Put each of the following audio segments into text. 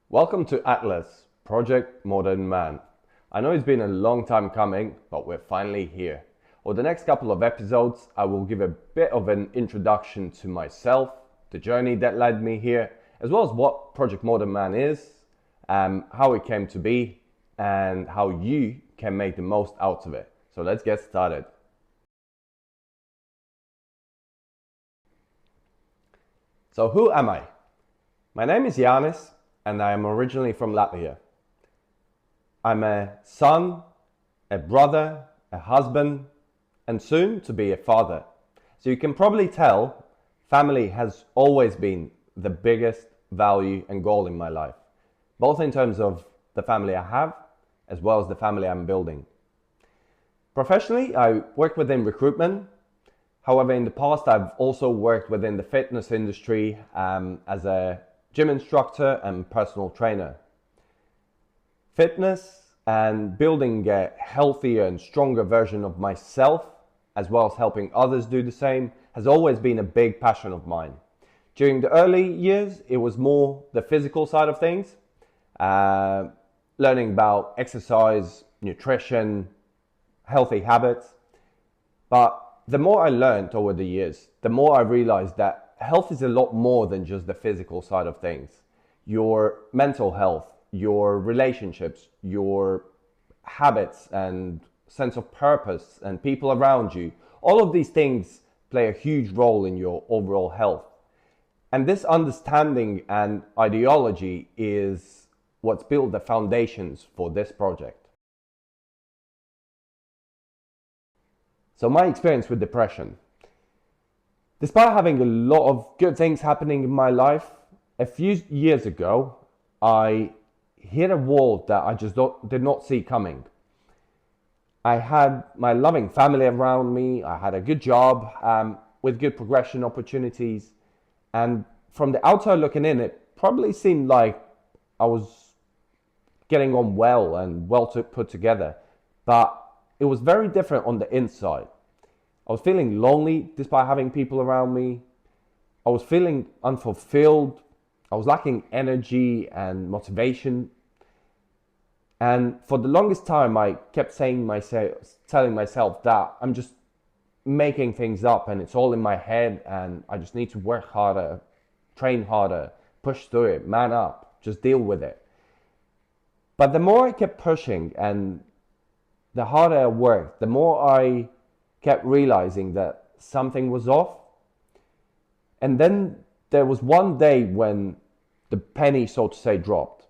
Welcome to Atlas, Project Modern Man. I know it's been a long time coming, but we're finally here. Over the next couple of episodes, I will give a bit of an introduction to myself, the journey that led me here, as well as what Project Modern Man is, how it came to be, and how you can make the most out of it. So let's get started. So who am I? My name is Yanis, and I am originally from Latvia. I'm a son, a brother, a husband, and soon to be a father. So you can probably tell family has always been the biggest value and goal in my life, both in terms of the family I have as well as the family I'm building. Professionally, I work within recruitment. However, in the past, I've also worked within the fitness industry as a gym instructor and personal trainer. Fitness and building a healthier and stronger version of myself, as well as helping others do the same, has always been a big passion of mine. During the early years, it was more the physical side of things, learning about exercise, nutrition, healthy habits. But the more I learned over the years, the more I realized that health is a lot more than just the physical side of things. Your mental health, your relationships, your habits and sense of purpose and people around you, all of these things play a huge role in your overall health. And this understanding and ideology is what's built the foundations for this project. So my experience with depression. Despite having a lot of good things happening in my life, a few years ago, I hit a wall that I just did not see coming. I had my loving family around me, I had a good job with good progression opportunities, and from the outside looking in, it probably seemed like I was getting on well and put together, but it was very different on the inside. I was feeling lonely despite having people around me. I was feeling unfulfilled. I was lacking energy and motivation. And for the longest time, I kept telling myself that I'm just making things up and it's all in my head and I just need to work harder, train harder, push through it, man up, just deal with it. But the more I kept pushing and the harder I worked, the more I kept realizing that something was off. And then there was one day when the penny, so to say, dropped.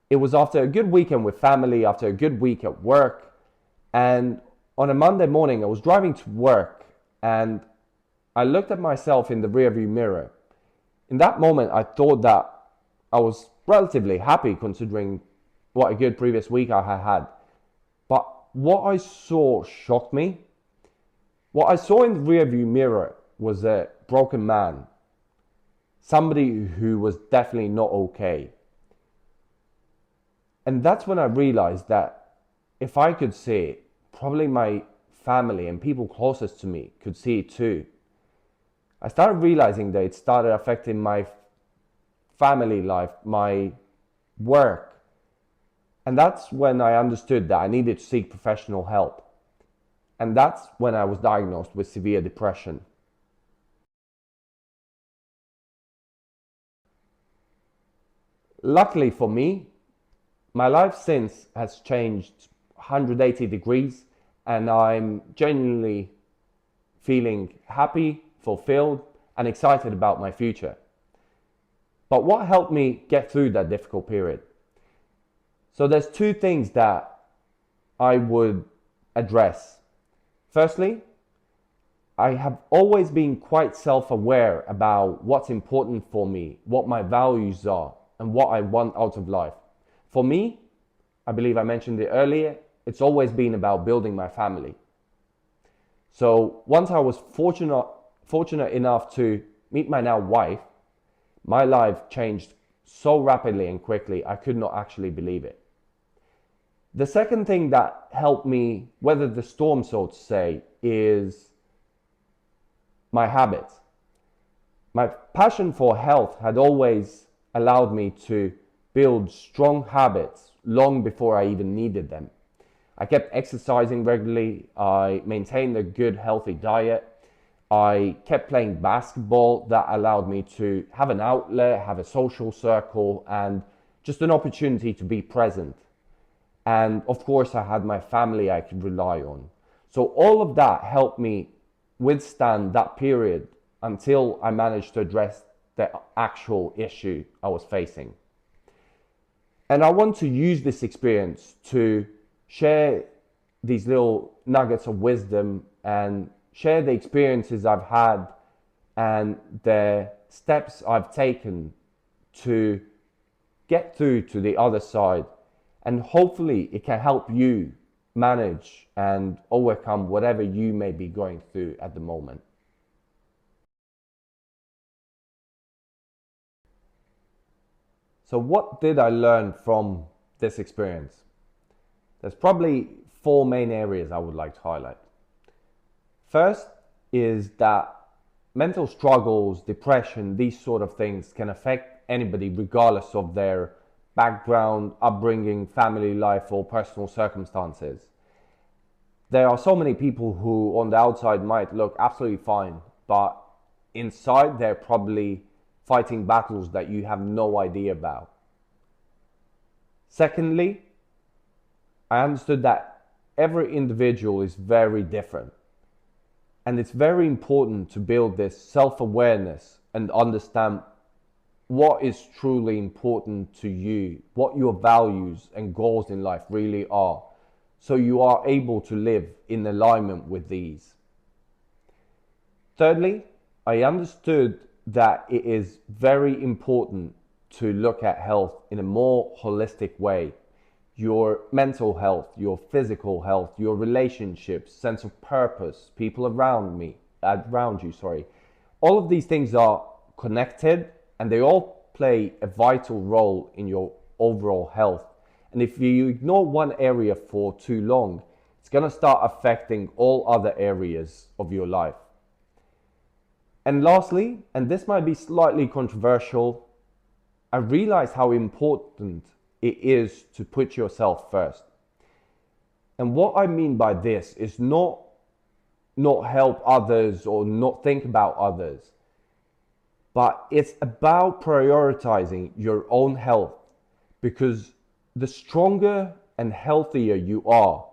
It was after a good weekend with family, after a good week at work. And on a Monday morning, I was driving to work and I looked at myself in the rearview mirror. In that moment, I thought that I was relatively happy considering what a good previous week I had had. But what I saw shocked me. What I saw in the rearview mirror was a broken man. Somebody who was definitely not okay. And that's when I realized that if I could see it, probably my family and people closest to me could see it too. I started realizing that it started affecting my family life, my work. And that's when I understood that I needed to seek professional help. And that's when I was diagnosed with severe depression. Luckily for me, my life since has changed 180 degrees and I'm genuinely feeling happy, fulfilled, and excited about my future. But what helped me get through that difficult period? So there's two things that I would address. Firstly, I have always been quite self-aware about what's important for me, what my values are, and what I want out of life. For me, I believe I mentioned it earlier, it's always been about building my family. So once I was fortunate enough to meet my now wife, my life changed so rapidly and quickly, I could not actually believe it. The second thing that helped me weather the storm, so to say, is my habits. My passion for health had always allowed me to build strong habits long before I even needed them. I kept exercising regularly, I maintained a good, healthy diet, I kept playing basketball that allowed me to have an outlet, have a social circle, and just an opportunity to be present. And of course, I had my family I could rely on. So all of that helped me withstand that period until I managed to address the actual issue I was facing. And I want to use this experience to share these little nuggets of wisdom and share the experiences I've had and the steps I've taken to get through to the other side. And hopefully, it can help you manage and overcome whatever you may be going through at the moment. So, what did I learn from this experience? There's probably four main areas I would like to highlight. First is that mental struggles, depression, these sort of things can affect anybody regardless of their background, upbringing, family life, or personal circumstances. There are so many people who on the outside might look absolutely fine, but inside they're probably fighting battles that you have no idea about. Secondly, I understood that every individual is very different. And it's very important to build this self-awareness and understand what is truly important to you, what your values and goals in life really are, so you are able to live in alignment with these. Thirdly, I understood that it is very important to look at health in a more holistic way. Your mental health, your physical health, your relationships, sense of purpose, people around you, all of these things are connected and they all play a vital role in your overall health. And if you ignore one area for too long, it's going to start affecting all other areas of your life. And lastly, and this might be slightly controversial, I realized how important it is to put yourself first. And what I mean by this is not help others or not think about others, but it's about prioritizing your own health, because the stronger and healthier you are,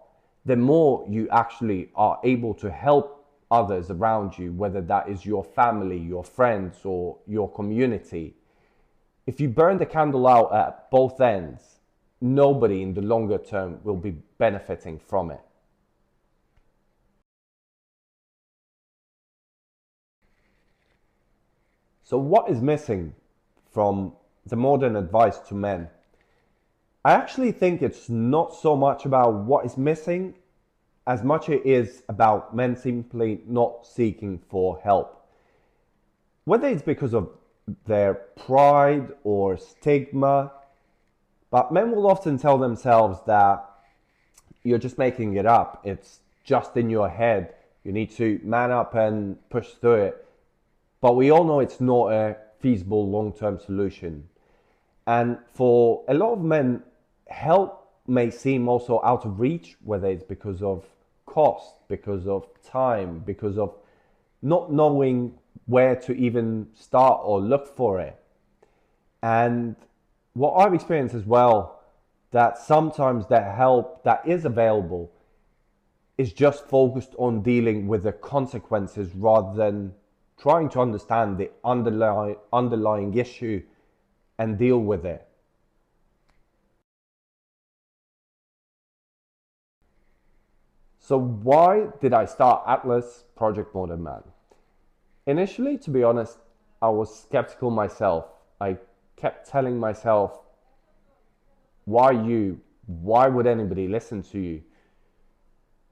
the more you actually are able to help others around you, whether that is your family, your friends, or your community. If you burn the candle out at both ends, nobody in the longer term will be benefiting from it. So what is missing from the modern advice to men? I actually think it's not so much about what is missing as much it is about men simply not seeking for help. Whether it's because of their pride or stigma, but men will often tell themselves that you're just making it up. It's just in your head. You need to man up and push through it. But we all know it's not a feasible long-term solution. And for a lot of men, help may seem also out of reach, whether it's because of cost, because of time, because of not knowing where to even start or look for it. And what I've experienced as well, that sometimes that help that is available is just focused on dealing with the consequences rather than trying to understand the underlying issue and deal with it. So why did I start Atlas Project Modern Man? Initially, to be honest, I was skeptical myself. I kept telling myself, why you? Why would anybody listen to you?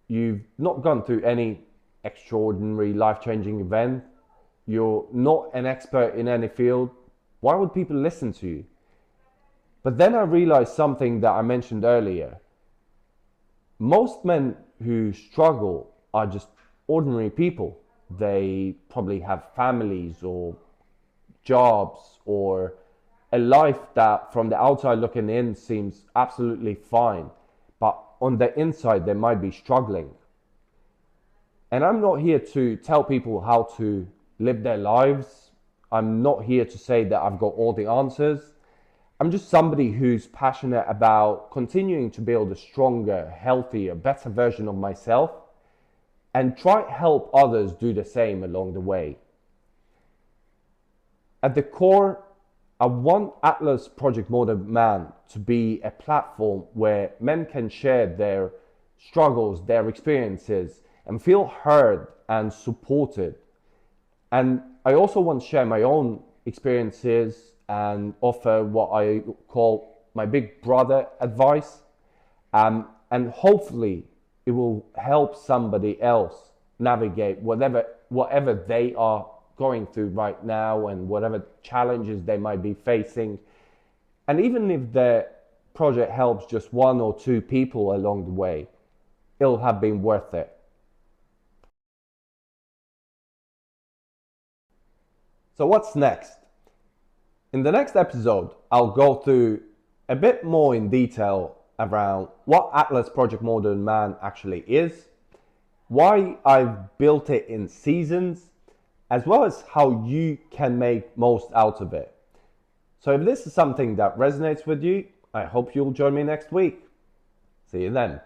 You've not gone through any extraordinary life-changing event. You're not an expert in any field. Why would people listen to you? But then I realized something that I mentioned earlier. Most men who struggle are just ordinary people. They probably have families or jobs or a life that from the outside looking in seems absolutely fine, but on the inside they might be struggling. And I'm not here to tell people how to live their lives. I'm not here to say that I've got all the answers. I'm just somebody who's passionate about continuing to build a stronger, healthier, better version of myself and try to help others do the same along the way. At the core, I want Atlas Project Modern Man to be a platform where men can share their struggles, their experiences, and feel heard and supported. And I also want to share my own experiences and offer what I call my big brother advice. And hopefully it will help somebody else navigate whatever they are going through right now and whatever challenges they might be facing. And even if the project helps just one or two people along the way, it'll have been worth it. So what's next? In the next episode, I'll go through a bit more in detail around what Atlas Project Modern Man actually is, why I've built it in seasons, as well as how you can make most out of it. So if this is something that resonates with you, I hope you'll join me next week. See you then.